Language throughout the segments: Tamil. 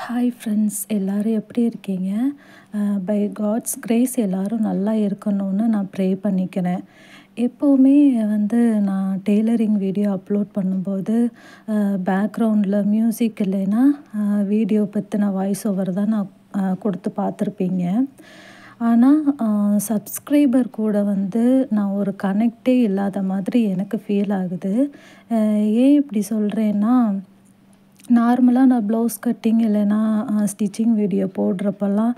ஹாய் ஃப்ரெண்ட்ஸ், எல்லோரும் எப்படி இருக்கீங்க? பை காட்ஸ் கிரேஸ் எல்லோரும் நல்லா இருக்கணும்னு நான் ப்ரே பண்ணிக்கிறேன். எப்போவுமே நான் டெய்லரிங் வீடியோ அப்லோட் பண்ணும்போது பேக்ரவுண்டில் மியூசிக் இல்லைன்னா வீடியோ பற்றின வாய்ஸ் ஓவர் தான் நான் கொடுத்து பார்த்துருப்பீங்க. ஆனால் சப்ஸ்கிரைபர் கூட நான் ஒரு கனெக்டே இல்லாத மாதிரி எனக்கு ஃபீல் ஆகுது. ஏன் இப்படி சொல்கிறேன்னா, நார்மலாக நான் ப்ளவுஸ் கட்டிங் இல்லைன்னா ஸ்டிச்சிங் வீடியோ போடுறப்பெல்லாம்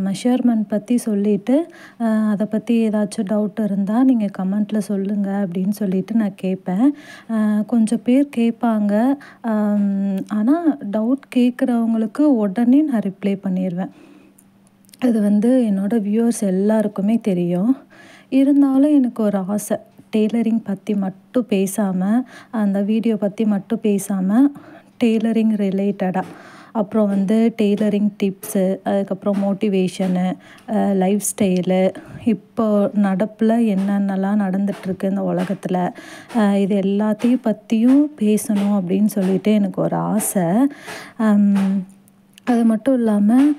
மெஷர்மெண்ட் பற்றி சொல்லிவிட்டு அதை பற்றி ஏதாச்சும் டவுட் இருந்தால் நீங்கள் கமெண்ட்டில் சொல்லுங்கள் அப்படின்னு சொல்லிட்டு நான் கேட்பேன். கொஞ்சம் பேர் கேட்பாங்க. ஆனால் டவுட் கேட்குறவங்களுக்கு உடனே நான் ரிப்ளை பண்ணிடுவேன். அது என்னோடய வியூவர்ஸ் எல்லாருக்குமே தெரியும். இருந்தாலும் எனக்கு ஒரு ஆசை, டெய்லரிங் பற்றி மட்டும் பேசாமல், அந்த வீடியோ பற்றி மட்டும் பேசாமல், டெய்லரிங் ரிலேட்டடாக அப்புறம் டெய்லரிங் டிப்ஸு, அதுக்கப்புறம் மோட்டிவேஷனு, லைஃப் ஸ்டைலு, இப்போ நடப்பில் என்னென்னலாம் நடந்துகிட்ருக்கு இந்த உலகத்தில், இது எல்லாத்தையும் பற்றியும் பேசணும் அப்படின்னு சொல்லிட்டு எனக்கு ஒரு ஆசை. அது மட்டும் இல்லாமல்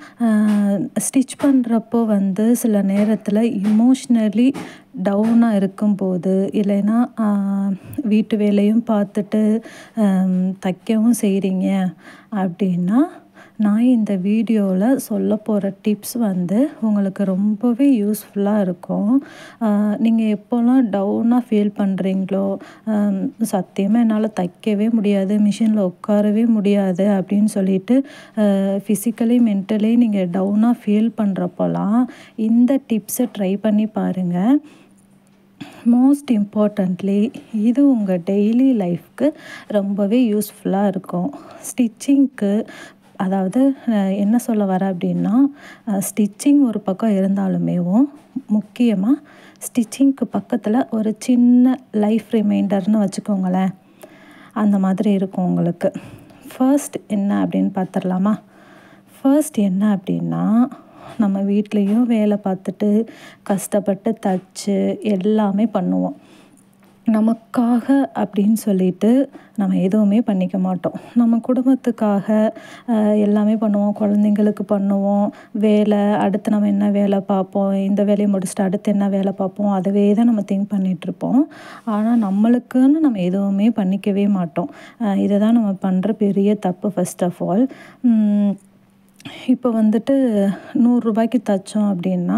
ஸ்டிச் பண்ணுறப்போ சில நேரத்தில் இமோஷ்னலி டவுனாக இருக்கும்போது, இல்லைன்னா வீட்டு வேலையும் பார்த்துட்டு தைக்கவும் செய்கிறீங்க அப்படின்னா, நான் இந்த வீடியோவில் சொல்ல போகிற டிப்ஸ் உங்களுக்கு ரொம்பவே யூஸ்ஃபுல்லாக இருக்கும். நீங்கள் எப்போல்லாம் டவுனாக ஃபீல் பண்ணுறீங்களோ, சத்தியமாக என்னால் தைக்கவே முடியாது, மிஷினில் உட்காரவே முடியாது அப்படின்னு சொல்லிட்டு ஃபிசிக்கலி மென்டலி நீங்கள் டவுனாக ஃபீல் பண்ணுறப்போலாம் இந்த டிப்ஸை ட்ரை பண்ணி பாருங்கள். மோஸ்ட் இம்பார்ட்டண்ட்லி இது உங்கள் டெய்லி லைஃப்க்கு ரொம்பவே யூஸ்ஃபுல்லாக இருக்கும். ஸ்டிச்சிங்க்கு, அதாவது என்ன சொல்ல வரேன் அப்படின்னா, ஸ்டிச்சிங் ஒரு பக்கம் இருந்தாலுமேவும் முக்கியமாக ஸ்டிச்சிங்க்கு பக்கத்தில் ஒரு சின்ன லைஃப் ரிமைண்டர்னு வச்சுக்கோங்களேன், அந்த மாதிரி இருக்கும் உங்களுக்கு. ஃபர்ஸ்ட் என்ன அப்படின்னு பார்த்துடலாமா? ஃபர்ஸ்ட் என்ன அப்படின்னா, நம்ம வீட்லேயும் வேலை பார்த்துட்டு கஷ்டப்பட்டு தைச்சு எல்லாமே பண்ணுவோம். நமக்காக அப்படின்னு சொல்லிட்டு நம்ம எதுவுமே பண்ணிக்க மாட்டோம். நம்ம குடும்பத்துக்காக எல்லாமே பண்ணுவோம். குழந்தைங்களுக்கு பண்ணுவோம் வேலை, அடுத்து நம்ம என்ன வேலை பார்ப்போம், இந்த வேலையை முடிச்சுட்டு அடுத்து என்ன வேலை பார்ப்போம், அதுவே தான் நம்ம திங்க் பண்ணிகிட்ருப்போம். ஆனால் நம்மளுக்குன்னு நம்ம எதுவுமே பண்ணிக்கவே மாட்டோம். இதை தான் நம்ம பண்ணுற பெரிய தப்பு. ஃபர்ஸ்ட் ஆஃப் ஆல், இப்போ 100 தைச்சோம் அப்படின்னா,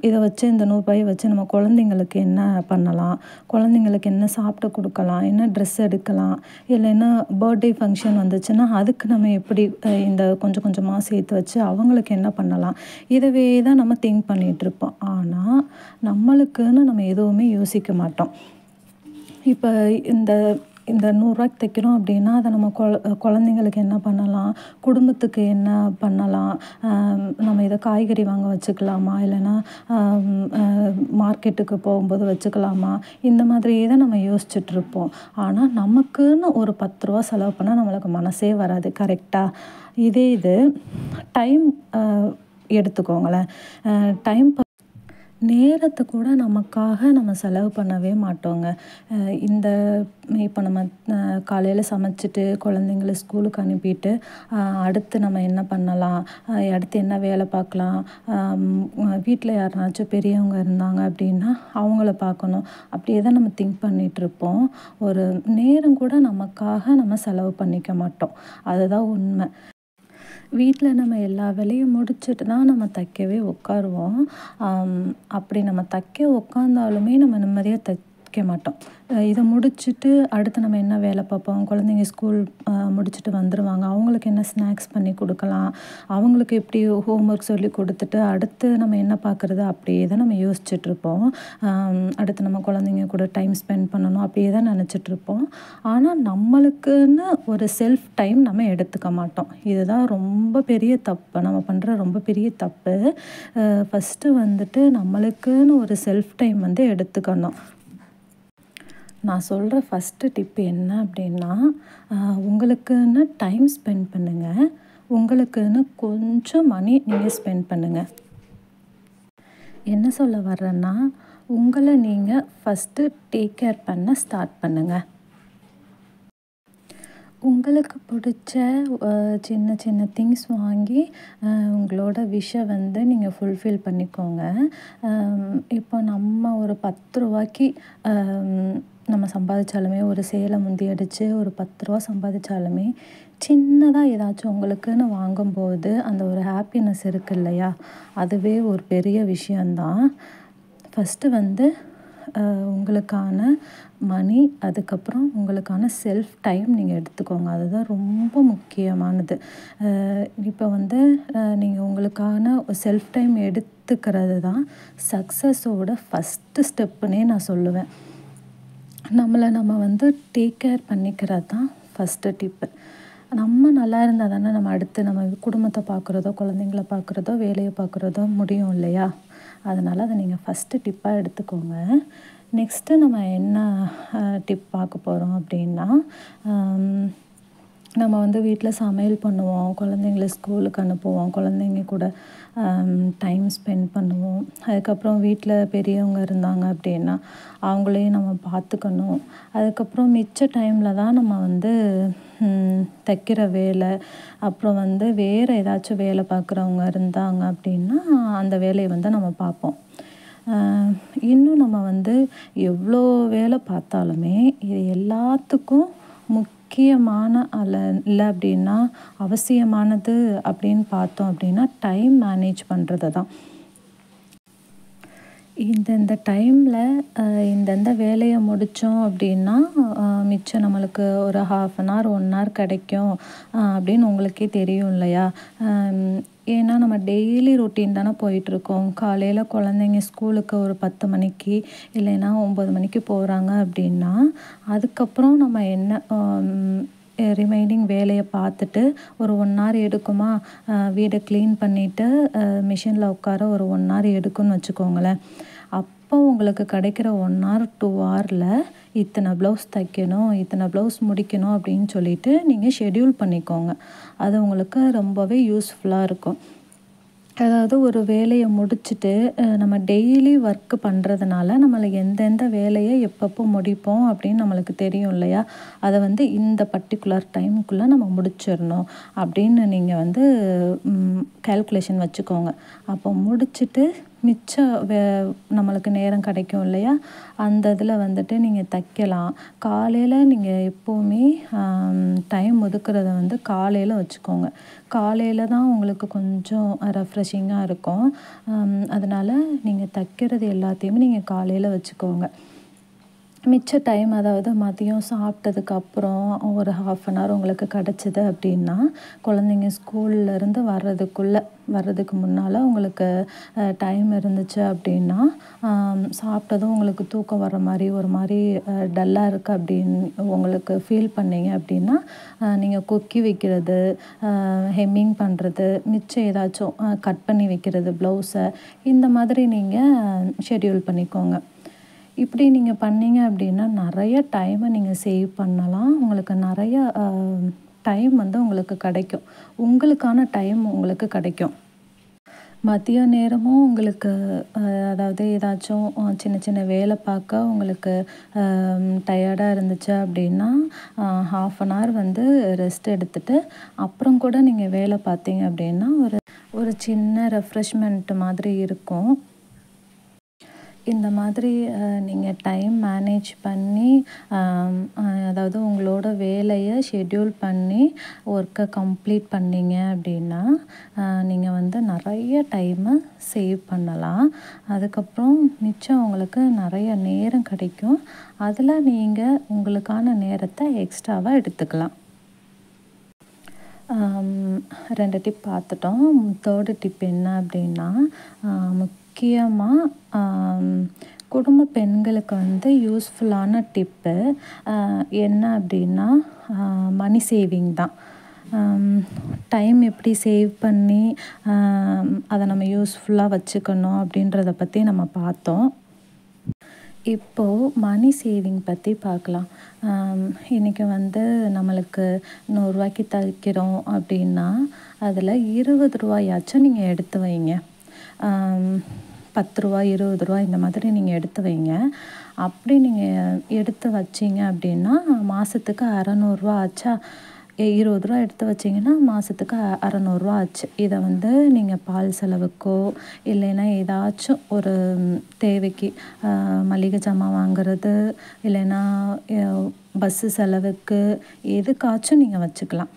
இதை வச்சு இந்த 100 வச்சு நம்ம குழந்தைங்களுக்கு என்ன பண்ணலாம், குழந்தைங்களுக்கு என்ன சாப்பிட்டு கொடுக்கலாம், என்ன ட்ரெஸ் எடுக்கலாம், இல்லைன்னா பர்த்டே ஃபங்க்ஷன் வந்துச்சுன்னா அதுக்கு நம்ம எப்படி இந்த கொஞ்சம் கொஞ்சமாக சேர்த்து வச்சு அவங்களுக்கு என்ன பண்ணலாம், இதவே தான் நம்ம திங்க் பண்ணிகிட்ருப்போம். ஆனால் நம்மளுக்குன்னு நம்ம எதுவுமே யோசிக்க மாட்டோம். இப்போ இந்த 100 தைக்கிறோம் அப்படின்னா, அதை நம்ம குழந்தைங்களுக்கு என்ன பண்ணலாம், குடும்பத்துக்கு என்ன பண்ணலாம், நம்ம இதை காய்கறி வாங்க வச்சுக்கலாமா, இல்லைன்னா மார்க்கெட்டுக்கு போகும்போது வச்சுக்கலாமா, இந்த மாதிரியே தான் நம்ம யோசிச்சுட்ருப்போம். ஆனால் நமக்குன்னு ஒரு 10 ரூபா செலவு பண்ணால் நம்மளுக்கு மனசே வராது. கரெக்டாக? இதே இது டைம் எடுத்துக்கோங்களேன். நேரத்தை கூட நமக்காக நம்ம செலவு பண்ணவே மாட்டோங்க. இப்போ நம்ம காலையில் சமைச்சிட்டு குழந்தைங்கள ஸ்கூலுக்கு அனுப்பிட்டு அடுத்து நம்ம என்ன பண்ணலாம், அடுத்து என்ன வேலை பார்க்கலாம், வீட்டில் யாருனாச்சும் பெரியவங்க இருந்தாங்க அப்படின்னா அவங்கள பார்க்கணும், அப்படியே தான் நம்ம திங்க் பண்ணிகிட்ருப்போம். ஒரு நேரம் கூட நமக்காக நம்ம செலவு பண்ணிக்க மாட்டோம். அதுதான் உண்மை. வீட்டில் நம்ம எல்லா வேலையும் முடிச்சுட்டு தான் நம்ம தைக்கவே உட்காருவோம். அப்படி நம்ம தைக்க உட்காந்தாலுமே நம்ம நிம்மதியாக தைக்க மாட்டோம். இதை முடிச்சுட்டு அடுத்து நம்ம என்ன வேலை பார்ப்போம், குழந்தைங்க ஸ்கூல் முடிச்சுட்டு வந்துடுவாங்க, அவங்களுக்கு என்ன ஸ்நாக்ஸ் பண்ணி கொடுக்கலாம், அவங்களுக்கு எப்படி ஹோம்ஒர்க் சொல்லி கொடுத்துட்டு அடுத்து நம்ம என்ன பார்க்குறது, அப்படியே தான் நம்ம யோசிச்சுட்ருப்போம். அடுத்து நம்ம குழந்தைங்க கூட டைம் ஸ்பெண்ட் பண்ணணும், அப்படியே தான் நினச்சிட்ருப்போம். ஆனால் நம்மளுக்குன்னு ஒரு செல்ஃப் டைம் நம்ம எடுத்துக்க மாட்டோம். இதுதான் ரொம்ப பெரிய தப்பு, நம்ம பண்ணுற ரொம்ப பெரிய தப்பு. ஃபஸ்ட்டு நம்மளுக்குன்னு ஒரு செல்ஃப் டைம் எடுத்துக்கணும். நான் சொல்கிற ஃபஸ்ட்டு டிப் என்ன அப்படின்னா, உங்களுக்குன்னு டைம் ஸ்பெண்ட் பண்ணுங்கள். உங்களுக்குன்னு கொஞ்சம் மணி நீங்கள் ஸ்பெண்ட் பண்ணுங்கள். என்ன சொல்ல வர்றேன்னா, உங்களை நீங்கள் ஃபஸ்ட்டு டேக் கேர் பண்ண ஸ்டார்ட் பண்ணுங்கள். உங்களுக்கு பிடிச்ச சின்ன சின்ன திங்ஸ் வாங்கி உங்களோட விஷை வந்து நீங்கள் ஃபுல்ஃபில் பண்ணிக்கோங்க. இப்போ நம்ம ஒரு ரூ. 10க்கு நம்ம சம்பாதிச்சாலுமே, ஒரு சேலை முந்தி அடித்து ஒரு ரூ. 10 சம்பாதிச்சாலுமே, சின்னதா ஏதாச்சும் உங்களுக்குன்னு வாங்கும்போது அந்த ஒரு ஹாப்பினஸ் இருக்கு இல்லையா? அதுவே ஒரு பெரிய விஷயந்தான். ஃபஸ்ட்டு வந்து உங்களுக்கான மணி, அதுக்கப்புறம் உங்களுக்கான செல்ஃப் டைம் நீங்கள் எடுத்துக்கோங்க. அதுதான் ரொம்ப முக்கியமானது. இப்போ வந்து நீங்கள் உங்களுக்கான செல்ஃப் டைம் எடுத்துக்கிறது தான் சக்ஸஸோட ஃபஸ்ட்டு ஸ்டெப்புன்னே நான் சொல்லுவேன். நம்மளை நம்ம வந்து டேக் கேர் பண்ணிக்கிறது தான் ஃபஸ்ட்டு டிப்பு. நம்ம நல்லா இருந்தால் தானே நம்ம அடுத்து நம்ம குடும்பத்தை பார்க்குறதோ, குழந்தைங்கள பார்க்குறதோ, வேலையை பார்க்குறதோ முடியும் இல்லையா? அதனால் அதை நீங்கள் ஃபஸ்ட்டு டிப்பாக எடுத்துக்கோங்க. நெக்ஸ்ட்டு நம்ம என்ன டிப் பார்க்க போகிறோம் அப்படின்னா, நம்ம வந்து வீட்டில் சமையல் பண்ணுவோம், குழந்தைங்கள ஸ்கூலுக்கு அனுப்புவோம், குழந்தைங்க கூட டைம் ஸ்பெண்ட் பண்ணுவோம். அதுக்கப்புறம் வீட்டில் பெரியவங்க இருந்தாங்க அப்படின்னா அவங்களையும் நம்ம பார்த்துக்கணும். அதுக்கப்புறம் மிச்ச டைமில் தான் நம்ம வந்து தைக்கிற வேலை, அப்புறம் வந்து வேறு ஏதாச்சும் வேலை பார்க்குறவங்க இருந்தாங்க அப்படின்னா அந்த வேலையை வந்து நம்ம பார்ப்போம். இன்னும் நம்ம வந்து எவ்வளோ வேலை பார்த்தாலுமே இது எல்லாத்துக்கும் முக்கியமான இல்லை அப்படின்னா அவசியமானது அப்படின்னு பார்த்தோம் அப்படின்னா டைம் மேனேஜ் பண்ணுறது தான். இந்தந்த டைமில் இந்தந்த வேலையை முடித்தோம் அப்படின்னா மிச்சம் நம்மளுக்கு ஒரு 1/2 1 ஹவர் கிடைக்கும் அப்படின்னு உங்களுக்கே தெரியும் இல்லையா? ஏன்னா நம்ம டெய்லி ரொட்டீன் தானே போயிட்டுருக்கோம். காலையில் குழந்தைங்க ஸ்கூலுக்கு ஒரு 10 மணிக்கு இல்லைன்னா 9 மணிக்கு போகிறாங்க அப்படின்னா அதுக்கப்புறம் நம்ம என்ன ரிமைனிங் வேலையை பார்த்துட்டு ஒரு 1 ஹவர் எடுக்குமா, வீடை க்ளீன் பண்ணிவிட்டு மிஷினில் உட்கார ஒரு 1 ஹவர் எடுக்குன்னு வச்சுக்கோங்களேன். அப்போ உங்களுக்கு கிடைக்கிற 1 ஹவர் 2 ஹவரில் இத்தனை ப்ளவுஸ் தைக்கணும், இத்தனை ப்ளவுஸ் முடிக்கணும் அப்படின்னு சொல்லிட்டு நீங்கள் ஷெட்யூல் பண்ணிக்கோங்க. அது உங்களுக்கு ரொம்பவே யூஸ்ஃபுல்லாக இருக்கும். அதாவது ஒரு வேலையை முடிச்சுட்டு நம்ம டெய்லி ஒர்க்கு பண்ணுறதுனால நம்மளுக்கு எந்தெந்த வேலையை எப்பப்போ முடிப்போம் அப்படின்னு நம்மளுக்கு தெரியும் இல்லையா? அதை வந்து இந்த பர்ட்டிகுலர் டைமுக்குள்ளே நம்ம முடிச்சிடணும் அப்படின்னு நீங்கள் வந்து கால்குலேஷன் வச்சுக்கோங்க. அப்போ முடிச்சுட்டு மிச்சம் நம்மளுக்கு நேரம் கிடைக்கும் இல்லையா? அந்த இதில் வந்துட்டு நீங்கள் தைக்கலாம். காலையில் நீங்கள் எப்போவுமே டைம் ஒதுக்குறத வந்து காலையில் வச்சுக்கோங்க. காலையில் தான் உங்களுக்கு கொஞ்சம் ரெஃப்ரெஷிங்காக இருக்கும். அதனால் நீங்கள் தைக்கிறது எல்லாத்தையுமே நீங்கள் காலையில் வச்சுக்கோங்க. மிச்ச டைம் அதாவது மதியம் சாப்பிட்டதுக்கப்புறம் ஒரு 1/2 ஹவர் உங்களுக்கு கிடச்சிது அப்படின்னா குழந்தைங்க ஸ்கூல்லேருந்து வர்றதுக்கு முன்னால் உங்களுக்கு டைம் இருந்துச்சு அப்படின்னா சாப்பிட்டதும் உங்களுக்கு தூக்கம் வர மாதிரி ஒரு மாதிரி டல்லாக இருக்குது அப்படின்னு உங்களுக்கு ஃபீல் பண்ணிங்க அப்படின்னா நீங்கள் கொக்கி வைக்கிறது, ஹெம்மிங் பண்ணுறது, மிச்சம் ஏதாச்சும் கட் பண்ணி வைக்கிறது ப்ளவுஸை, இந்த மாதிரி நீங்கள் ஷெட்யூல் பண்ணிக்கோங்க. இப்படி நீங்கள் பண்ணீங்க அப்படின்னா நிறைய டைமை நீங்கள் சேவ் பண்ணலாம். உங்களுக்கு நிறைய டைம் வந்து உங்களுக்கு கிடைக்கும். உங்களுக்கான டைம் உங்களுக்கு கிடைக்கும். மதிய நேரமும் உங்களுக்கு அதாவது ஏதாச்சும் சின்ன சின்ன வேலை பார்க்க உங்களுக்கு டயர்டாக இருந்துச்சு அப்படின்னா 1/2 ஹவர் வந்து ரெஸ்ட் எடுத்துகிட்டு அப்புறம் கூட நீங்கள் வேலை பார்த்தீங்க அப்படின்னா ஒரு சின்ன ரெஃப்ரெஷ்மெண்ட் மாதிரி இருக்கும். இந்த மாதிரி நீங்கள் டைம் மேனேஜ் பண்ணி அதாவது உங்களோட வேலையை ஷெட்யூல் பண்ணி ஒர்க்கை கம்ப்ளீட் பண்ணீங்க அப்படின்னா நீங்கள் வந்து நிறைய டைமை சேவ் பண்ணலாம். அதுக்கப்புறம் மிச்சம் உங்களுக்கு நிறைய நேரம் கிடைக்கும். அதில் நீங்கள் உங்களுக்கான நேரத்தை எக்ஸ்ட்ராவாக எடுத்துக்கலாம். 2 டிப் பார்த்துட்டோம். 3rd டிப் என்ன அப்படின்னா முக்கியமாக குடும்ப பெண்களுக்கு வந்து யூஸ்ஃபுல்லான டிப்பு என்ன அப்படின்னா மணி சேவிங் தான். டைம் எப்படி சேவ் பண்ணி அதை நம்ம யூஸ்ஃபுல்லாக வச்சுக்கணும் அப்படின்றத பற்றி நம்ம பார்த்தோம். இப்போது மணி சேவிங் பற்றி பார்க்கலாம். இன்றைக்கி வந்து நம்மளுக்கு ரூ. 100 தைக்கிறோம் அப்படின்னா அதில் ரூ. 20 நீங்கள் எடுத்து வைங்க. ரூ. 10 ரூ. 20 இந்த மாதிரி நீங்கள் எடுத்து வைங்க. அப்படி நீங்கள் எடுத்து வச்சிங்க அப்படின்னா மாதத்துக்கு ரூ. 600 ஆச்சா? ரூ. 20 எடுத்து வச்சிங்கன்னா மாதத்துக்கு ரூ. 600 ஆச்சு. இதை வந்து நீங்கள் பால் செலவுக்கோ இல்லைன்னா ஏதாச்சும் ஒரு தேவைக்கு மளிகை ஜாமான் வாங்குறது இல்லைன்னா பஸ்ஸு செலவுக்கு எதுக்காச்சும் நீங்கள் வச்சுக்கலாம்.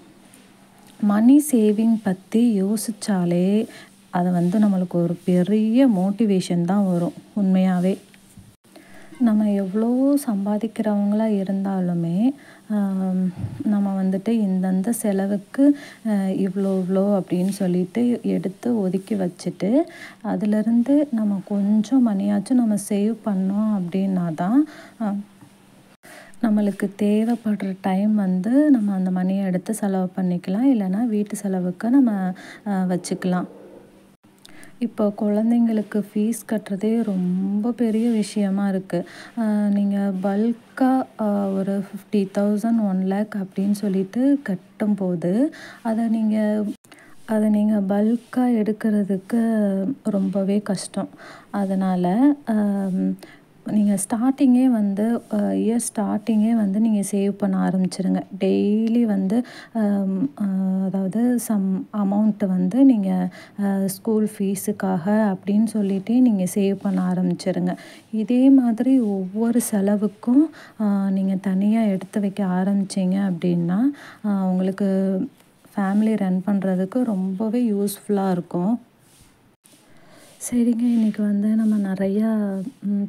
மணி சேவிங் பற்றி யோசித்தாலே அது வந்து நம்மளுக்கு ஒரு பெரிய மோட்டிவேஷன் தான் வரும். உண்மையாகவே நம்ம எவ்வளோ சம்பாதிக்கிறவங்களா இருந்தாலுமே நம்ம வந்துட்டு இந்தந்த செலவுக்கு இவ்வளோ அப்படின்னு சொல்லிட்டு எடுத்து ஒதுக்கி வச்சுட்டு அதிலிருந்து நம்ம கொஞ்சம் மணியாச்சும் நம்ம சேவ் பண்ணோம் அப்படின்னா தான் நம்மளுக்கு தேவைப்படுற டைம் வந்து நம்ம அந்த மணியை எடுத்து செலவு பண்ணிக்கலாம். இல்லைன்னா வீட்டு செலவுக்கு நம்ம வச்சுக்கலாம். இப்போ குழந்தைங்களுக்கு ஃபீஸ் கட்டுறதே ரொம்ப பெரிய விஷயமா இருக்குது. நீங்கள் பல்காக ஒரு 50,000 1,00,000 அப்படின்னு சொல்லிட்டு கட்டும்போது அதை நீங்கள் பல்காக எடுக்கிறதுக்கு ரொம்பவே கஷ்டம். அதனால் நீங்கள் ஸ்டார்டிங்கே வந்து இயர் ஸ்டார்டிங்கே வந்து நீங்கள் சேவ் பண்ண ஆரம்பிச்சிருங்க. டெய்லி வந்து அதாவது சம் அமௌண்ட்டு வந்து நீங்கள் ஸ்கூல் ஃபீஸுக்காக அப்படின்னு சொல்லிட்டு நீங்கள் சேவ் பண்ண ஆரம்பிச்சிருங்க. இதே மாதிரி ஒவ்வொரு செலவுக்கும் நீங்கள் தனியாக எடுத்து வைக்க ஆரம்பிச்சிங்க அப்படின்னா உங்களுக்கு ஃபேமிலி ரன் பண்ணுறதுக்கு ரொம்பவே யூஸ்ஃபுல்லாக இருக்கும். சரிங்க, இன்றைக்கி வந்து நம்ம நிறையா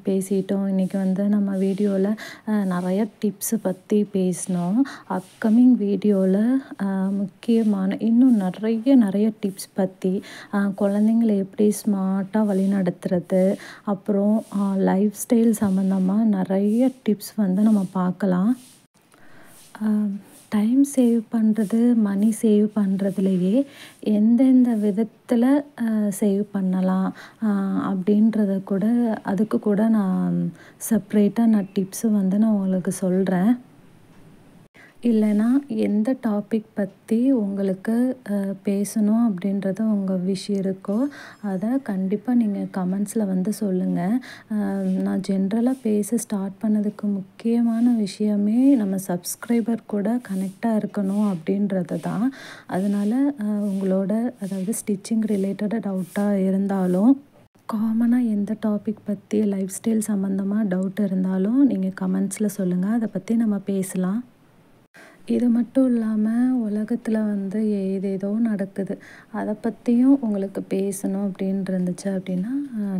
பேசிட்டோம். இன்றைக்கி வந்து நம்ம வீடியோவில் நிறைய டிப்ஸு பற்றி பேசினோம். அப்கமிங் வீடியோவில் முக்கியமான இன்னும் நிறைய டிப்ஸ் பற்றி குழந்தைங்களை எப்படி ஸ்மார்ட்டாக வழிநடத்துறது, அப்புறம் லைஃப் ஸ்டைல் சம்மந்தமாக நிறைய டிப்ஸ் வந்து நம்ம பார்க்கலாம். டைம் சேவ் பண்ணுறது, மணி சேவ் பண்ணுறதுலையே எந்தெந்த விதத்தில் சேவ் பண்ணலாம் அப்படின்றத கூட அதுக்கு கூட நான் செப்ரேட்டாக டிப்ஸு வந்து நான் உங்களுக்கு சொல்கிறேன். இல்லைன்னா எந்த டாபிக் பற்றி உங்களுக்கு பேசணும் அப்படின்றது உங்கள் விஷ் இருக்கோ அதை கண்டிப்பாக நீங்கள் கமெண்ட்ஸில் வந்து சொல்லுங்கள். நான் ஜென்ரலாக பேச ஸ்டார்ட் பண்ணதுக்கு முக்கியமான விஷயமே நம்ம சப்ஸ்கிரைபர் கூட கனெக்டாக இருக்கணும் அப்படின்றது தான். அதனால் உங்களோட அதாவது ஸ்டிச்சிங் ரிலேட்டடாக டவுட்டாக இருந்தாலும் காமனாக எந்த டாபிக் பற்றி லைஃப் ஸ்டைல் சம்மந்தமாக டவுட் இருந்தாலும் நீங்கள் கமெண்ட்ஸில் சொல்லுங்கள். அதை பற்றி நம்ம பேசலாம். இது மட்டும் இல்லாமல் உலகத்தில் வந்து ஏதேதோ நடக்குது. அதை பற்றியும் உங்களுக்கு பேசணும் அப்படின்னு இருந்துச்சு அப்படின்னா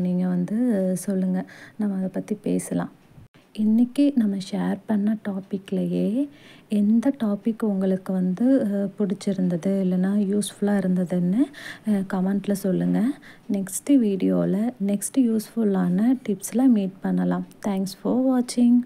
நீங்கள் வந்து சொல்லுங்கள். நம்ம அதை பற்றி பேசலாம். இன்றைக்கி நம்ம ஷேர் பண்ண டாப்பிக்லையே எந்த டாபிக் உங்களுக்கு வந்து பிடிச்சிருந்தது இல்லைன்னா யூஸ்ஃபுல்லாக இருந்ததுன்னு கமெண்ட்டில் சொல்லுங்கள். நெக்ஸ்ட்டு வீடியோவில் நெக்ஸ்ட்டு யூஸ்ஃபுல்லான டிப்ஸில் மீட் பண்ணலாம். தேங்க்ஸ் ஃபார் வாட்சிங்.